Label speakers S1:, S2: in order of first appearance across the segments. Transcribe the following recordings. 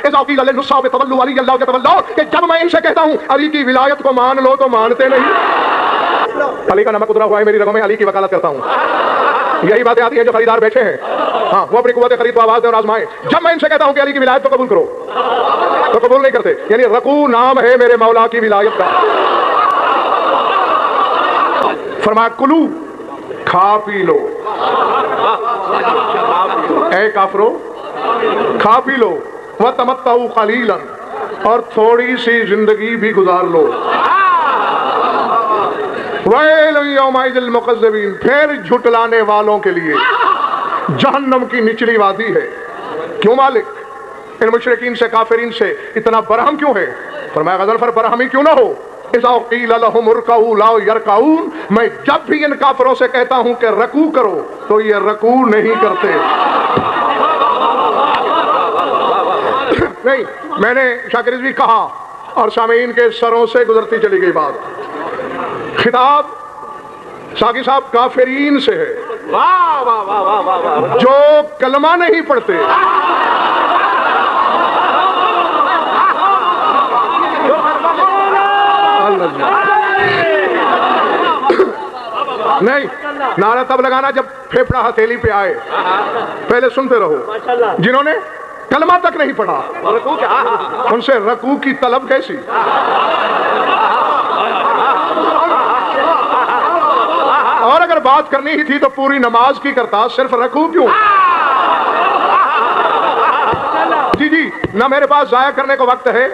S1: اذا قیل للنصاب تولوا علی اللہ تولوا، کہ جب میں ان سے کہتا ہوں علی کی ولایت کو مان لو تو مانتے نہیں۔ علی کا نمک اترا ہوا ہے میری رگوں میں، علی کی وکالت کرتا ہوں۔ یہی باتیں آتی ہیں جو خریدار بیٹھے ہیں، ہاں وہ اپنی قوت خرید کو آواز دیں اور آزمائیں۔ جب میں ان سے کہتا ہوں کہ علی کی ولایت کو قبول کرو تو قبول نہیں کرتے، یعنی رکوع نام ہے میرے مولا کی ولایت کا۔ فرمایا کلو، کھا پی لو، اے کافرو کھا پی لو، وتمتعوا قلیلا، اور تھوڑی سی زندگی بھی گزار لو۔ ویل یومئذ للمکذبین، پھر جھٹلانے والوں کے لیے جہنم کی نچلی وادی ہے۔ کیوں مالک ان مشرکین سے، کافرین سے اتنا برہم کیوں ہے؟ فرمایا غضنفر برہمی کیوں نہ ہو، اذا قیل لهم ارکعوا لا یرکعون، میں جب بھی ان کافروں سے کہتا ہوں کہ رکوع کرو تو یہ رکوع نہیں کرتے۔ نہیں، میں نے شاکر رضوی کہا اور سامعین کے سروں سے گزرتی چلی گئی بات۔ خطاب ساقی صاحب کافرین سے ہے، جو کلمہ نہیں پڑھتے، نہیں نعرہ تب لگانا جب پھیپڑا ہتھیلی پہ آئے، پہلے سنتے رہو۔ جنہوں نے کلمہ تک نہیں پڑھا ان سے رکوع کی طلب کیسی؟ اور اگر بات کرنی ہی تھی تو پوری نماز کی کرتا، صرف رکوع کیوں؟ جی نہ میرے پاس ضائع کرنے کو وقت ہے،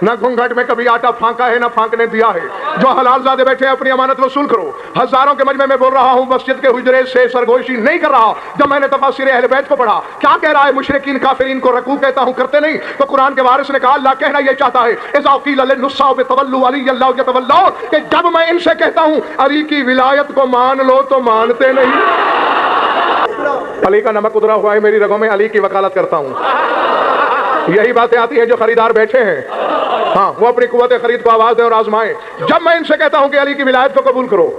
S1: نہ گھونگھٹ میں کبھی آٹا پھانکا ہے نہ پھانکنے دیا ہے۔ جو حلال زادے بیٹھے ہیں اپنی امانت وصول کرو۔ ہزاروں کے مجمع میں بول رہا ہوں، مسجد کے حجرے سے سرگوشی نہیں کر رہا۔ جب میں نے تفاسیر اہل بیت کو پڑھا، کیا کہہ رہا ہے؟ مشرکین کافرین کو رکوع کہتا ہوں، کرتے نہیں، تو قرآن کے وارث نے کہا اللہ کہنا یہ چاہتا ہے اذا قیل للنصاب تولوا علی اللہ تولوا، کہ جب میں ان سے کہتا ہوں علی کی ولایت کو مان لو تو مانتے نہیں۔ علی کا نمک اترا ہوا ہے میری رگوں میں، علی کی وکالت کرتا ہوں۔ یہی باتیں آتی ہیں جو خریدار بیٹھے ہیں، ہاں وہ اپنی قوت خرید کو آواز دیں اور آزمائیں۔ جب میں ان سے کہتا ہوں کہ علی کی ولایت کو قبول کرو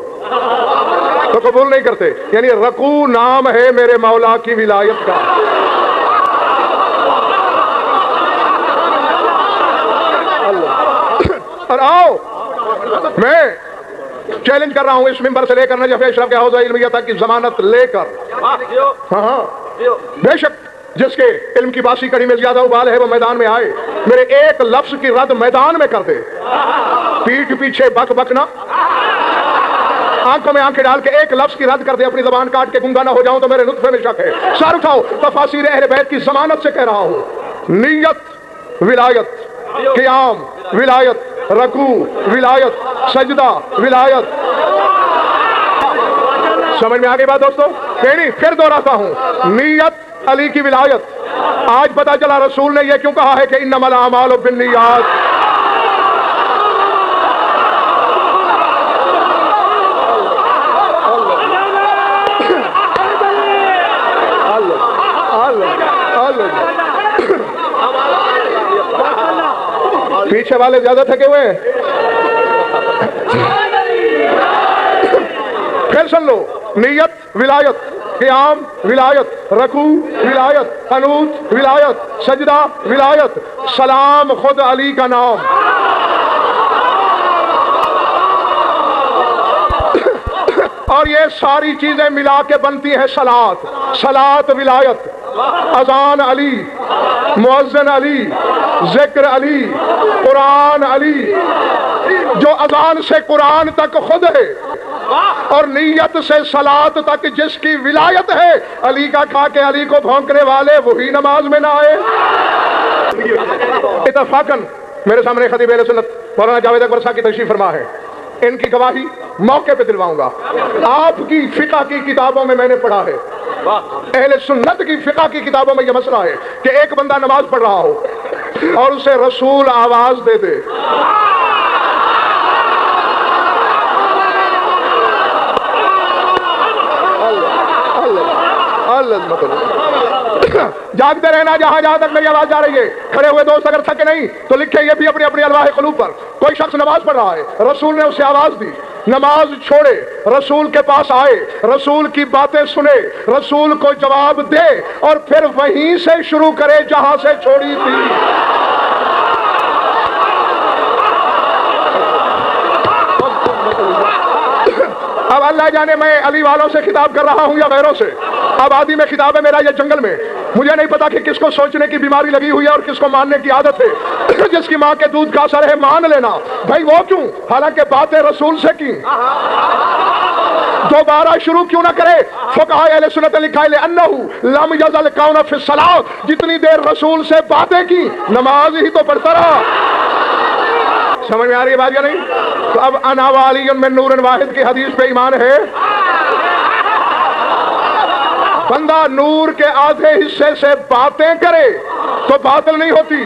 S1: تو قبول نہیں کرتے، یعنی رکوع نام ہے میرے مولا کی ولایت کا۔ اور آؤ میں چیلنج کر رہا ہوں اس ممبر سے لے کر نجف اشرف کے حوضہ علمیہ تک کی ضمانت لے کر، ہاں بے شک جس کے علم کی باسی کڑی میں زیادہ ابال ہے وہ میدان میں آئے، میرے ایک لفظ کی رد میدان میں کر دے، پیٹھ پیچھے بک بکنا، آنکھوں میں آنکھیں ڈال کے ایک لفظ کی رد کر دے، اپنی زبان کاٹ کے گنگا نہ ہو جاؤں تو میرے نطفے میں شک ہے۔ سر اٹھاؤ، تفاسیر اہل بیت کی ضمانت سے کہہ رہا ہوں، نیت ولایت، قیام ولایت، رکوع ولایت، سجدہ ولایت۔ سمجھ میں آگئی بات دوستو؟ پھر دہراتا ہوں، نیت علی کی ولایت۔ آج پتا چلا رسول نے یہ کیوں کہا ہے کہ انما الاعمال بالنیات۔ پیچھے والے زیادہ تھکے ہوئے ہیں، پھر سن لو، نیت ولایت، قیام ولایت، رکوع ولایت، قنوت ولایت، سجدہ ولایت، سلام خود علی کا نام۔ اور یہ ساری چیزیں ملا کے بنتی ہے صلاۃ۔ صلاۃ ولایت، اذان علی، مؤذن علی، ذکر علی، قرآن علی، جو اذان سے قرآن تک خود ہے اور نیت سے صلاۃ تک جس کی ولایت ہے، علی کا کھا کے علی کو بھونکنے والے وہی نماز میں نہ آئے۔ اتفاقاً میرے سامنے خطیب اہل سنت مولانا جاوید اکبر صاحب کی تشریف فرما ہے، ان کی گواہی موقع پہ دلواؤں گا۔ آپ کی فقہ کی کتابوں میں نے پڑھا ہے، اہل سنت کی فقہ کی کتابوں میں یہ مسئلہ ہے کہ ایک بندہ نماز پڑھ رہا ہو اور اسے رسول آواز دے دے، جاگتے رہنا جہاں جہاں تک میری آواز جا رہی ہے۔ کھڑے ہوئے دوست اگر تھکے نہیں تو لکھے یہ بھی اپنی اپنی الواح قلوب پر۔ کوئی شخص نماز پڑھ رہا ہے، رسول نے اسے آواز دی، نماز چھوڑے، رسول کے پاس آئے، رسول کی باتیں سنے، رسول کو جواب دے اور پھر وہیں سے شروع کرے جہاں سے چھوڑی تھی۔ اللہ جانے میں علی والوں سے خطاب کر رہا ہوں یا غیروں سے. آبادی میں خطاب ہے میرا یا جنگل میں؟ مجھے نہیں پتا کہ کس کو سوچنے کی بیماری لگی ہوئی ہے اور کس کو ماننے کی عادت ہے. جس کی ماں کے دودھ کا اثر ہے مان لینا. بھائی وہ کیوں؟ حالانکہ باتیں رسول سے کی. دوبارہ شروع کیوں نہ کرے؟ فقہاء اہل سنت نے لکھا ہے لأنہ لم یزل کون فی الصلاۃ، جتنی دیر رسول سے باتیں کی نماز ہی تو پڑھتا رہا. سمجھ میں آ رہی ہے بات یا نہیں؟ تو اب انا وعلی من نور واحد کی حدیث پہ ایمان ہے. بندہ نور کے آدھے حصے سے باتیں کرے تو باطل نہیں ہوتی.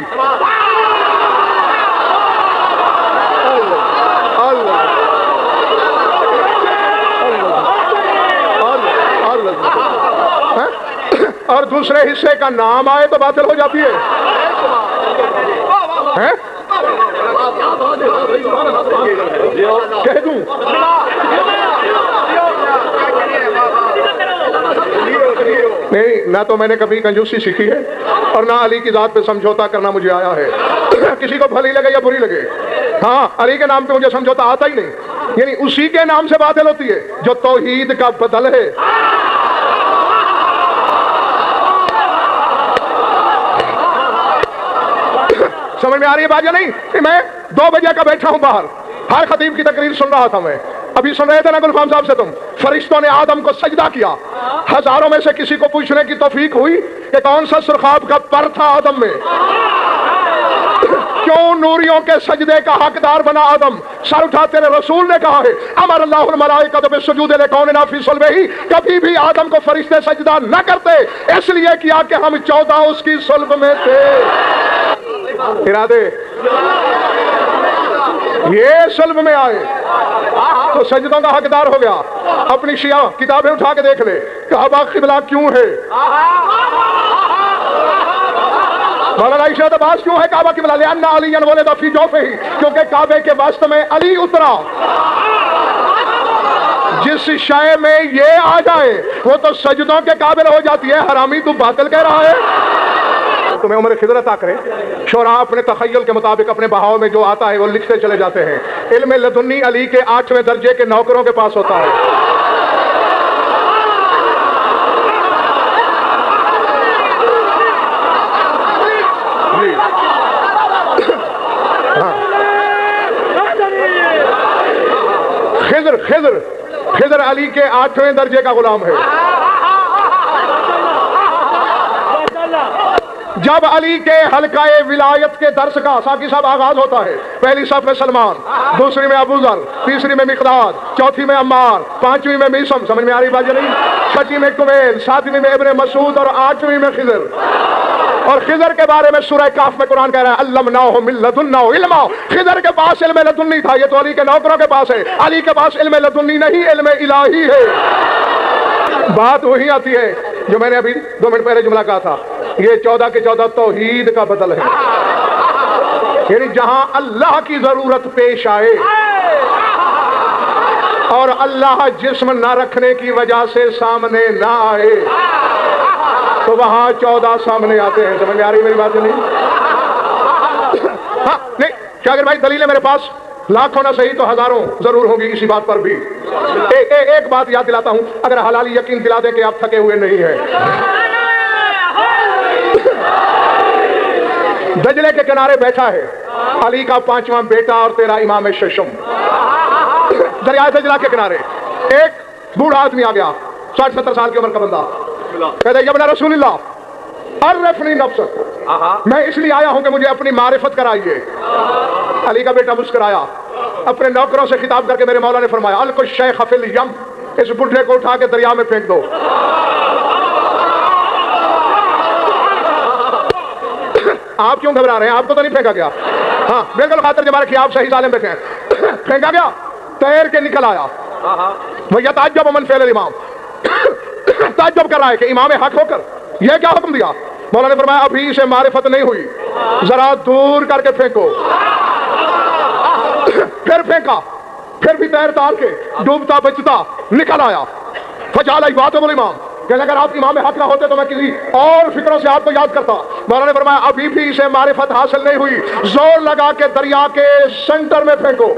S1: اور دوسرے حصے کا نام آئے تو باطل ہو جاتی ہے. کہہ دوں نہیں، نہ تو میں نے کبھی کنجوسی سیکھی ہے اور نہ علی کی ذات پہ سمجھوتا کرنا مجھے آیا ہے. کسی کو بھلی لگے یا بری لگے، ہاں علی کے نام پہ مجھے سمجھوتا آتا ہی نہیں. یعنی اسی کے نام سے باطل ہوتی ہے جو توحید کا بدل ہے. سمجھ میں آ رہی ہے بات یا نہیں؟ میں 2 بجے کا بیٹھا ہوں باہر، ہر خطیب کی تقریر سن رہا تھا. میں ابھی سن رہے تھے نا گلفام صاحب سے، تم فرشتوں نے آدم کو سجدہ کیا. ہزاروں میں سے کسی کو پوچھنے کی توفیق ہوئی کہ کون سا سرخاب کا پر تھا آدم میں؟ کیوں نوریوں کے سجدے کا حقدار بنا آدم؟ سر اٹھا تیرے رسول نے کہا ہے امر اللہ الملائکۃ بالسجود لکوننا فی صلبہ. کبھی بھی آدم کو فرشتے سجدہ نہ کرتے، اس لیے کیا کہ ہم 14 اس کی صلب میں تھے. ارادے یہ صلب میں آئے تو سجدوں کا حقدار ہو گیا. اپنی شیعہ کتابیں اٹھا کے دیکھ لے کعبہ قبلہ کیوں ہے، مولانا عائشہ عباس کیوں ہے کعبہ قبلہ؟ لأن علی ولد فی جوفہ، کیونکہ کعبے کے وسط میں علی اترا. جس شے میں یہ آ جائے وہ تو سجدوں کے قابل ہو جاتی ہے. حرامی تو باطل کہہ رہا ہے. تمہیں عمر خضر عطا کرے. شعراء اپنے تخیل کے مطابق اپنے بہاؤ میں جو آتا ہے وہ لکھتے چلے جاتے ہیں. علم لدنی علی کے 8ویں درجے کے نوکروں کے پاس ہوتا ہے. خضر علی کے 8ویں درجے کا غلام ہے. جب علی کے حلقہ ولایت کے درس کا ساقی صاحب آغاز ہوتا ہے، پہلی صف میں سلمان، دوسری میں ابو ذر، تیسری میں مقداد، چوتھی میں عمار، 5ویں میں میسم. سمجھ میں آ رہی بات یا نہیں؟ 6ویں میں کمیل، 7ویں میں ابن مسعود اور 8ویں میں خضر. اور خضر کے بارے میں سورہ کاف میں قرآن کہہ رہا ہے علمناہ من لدنا علما. خضر کے پاس علم لدنی تھا، یہ تو علی کے نوکروں کے پاس ہے. علی کے پاس علم لدنی نہیں، علم الہی ہے. بات وہی آتی ہے جو میں نے ابھی 2 منٹ پہلے جملہ کہا تھا. یہ 14 کے 14 توحید کا بدل ہے. یعنی جہاں اللہ کی ضرورت پیش آئے اور اللہ جسم نہ رکھنے کی وجہ سے سامنے نہ آئے تو وہاں 14 سامنے آتے ہیں. سمجھ میں آ رہی میری بات نہیں؟ ہاں نہیں کیا اگر بھائی دلیل ہے میرے پاس لاکھوں نہ صحیح تو ہزاروں ضرور ہوں گی اسی بات پر بھی. ایک بات یاد دلاتا ہوں، اگر حلالی یقین دلا دے کہ آپ تھکے ہوئے نہیں ہیں. دجلے کے کنارے بیٹھا ہے علی کا 5واں بیٹا اور تیرا امام ششم. دریائے دجلہ کے کنارے ایک بوڑھا آدمی آ گیا، 60-70 سال کی عمر کا بندہ. کہتے یا ابن رسول اللہ عرفنی نفسک، میں اس لیے آیا ہوں کہ مجھے اپنی معرفت کرائیے. علی کا بیٹا مسکرایا، اپنے نوکروں سے خطاب کر کے میرے مولا نے فرمایا القوا الشیخ فی الیم، اس بڈھے کو اٹھا کے دریا میں پھینک دو. آپ کیوں گھبرا رہے ہیں؟ آپ کو تو نہیں پھینکا گیا. ہاں بالکل خاطر جب رکھیے، آپ صحیح ظالم بیٹھے ہیں. پھینکا گیا، تیر کے نکل آیا. وہ یتعجب من فعل الامام، تعجب کر رہا ہے کہ امام حق ہو کر یہ کیا حکم دیا. مولا نے فرمایا ابھی سے معرفت نہیں ہوئی، ذرا دور کر کے پھینکو. پھر پھینکا، پھر بھی تیر تار کے ڈوبتا بچتا نکل آیا. فجعل یعاتب الامام، کہ اگر آپ امام حق نہ ہوتے تو میں کسی اور فکروں سے آپ کو یاد کرتا. مولانا نے فرمایا ابھی بھی اسے معرفت حاصل نہیں ہوئی, زور لگا کے دریا کے سینٹر میں پھینکو.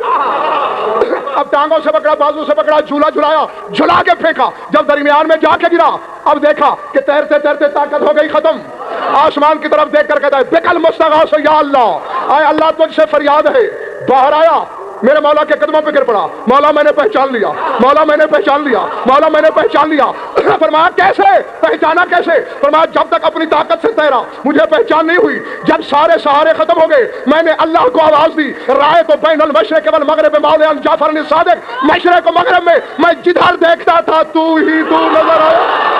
S1: اب ٹانگوں سے پکڑا, بازو سے پکڑا, جھولا جھلایا, جھلا کے پھینکا. جب درمیان میں جا کے گرا, اب دیکھا کہ تیرتے تیرتے طاقت ہو گئی ختم. آسمان کی طرف دیکھ کر کہتا ہے بکل مستغاث یا اللہ, اے اللہ تجھ سے فریاد ہے. باہر آیا, میرے مولا کے قدموں پہ گر پڑا. مولا میں نے پہچان لیا, مولا میں نے پہچان لیا, مولا میں نے پہچان لیا. فرمایا کیسے پہچانا, کیسے؟ فرمایا جب تک اپنی طاقت سے تیرا مجھے پہچان نہیں ہوئی. جب سارے سہارے ختم ہو گئے, میں نے اللہ کو آواز دی, رائے تو بین المشرق والمغرب مولا جعفر الصادق, مشرق و مغرب میں میں جدھر دیکھتا تھا تو ہی تو نظر آیا.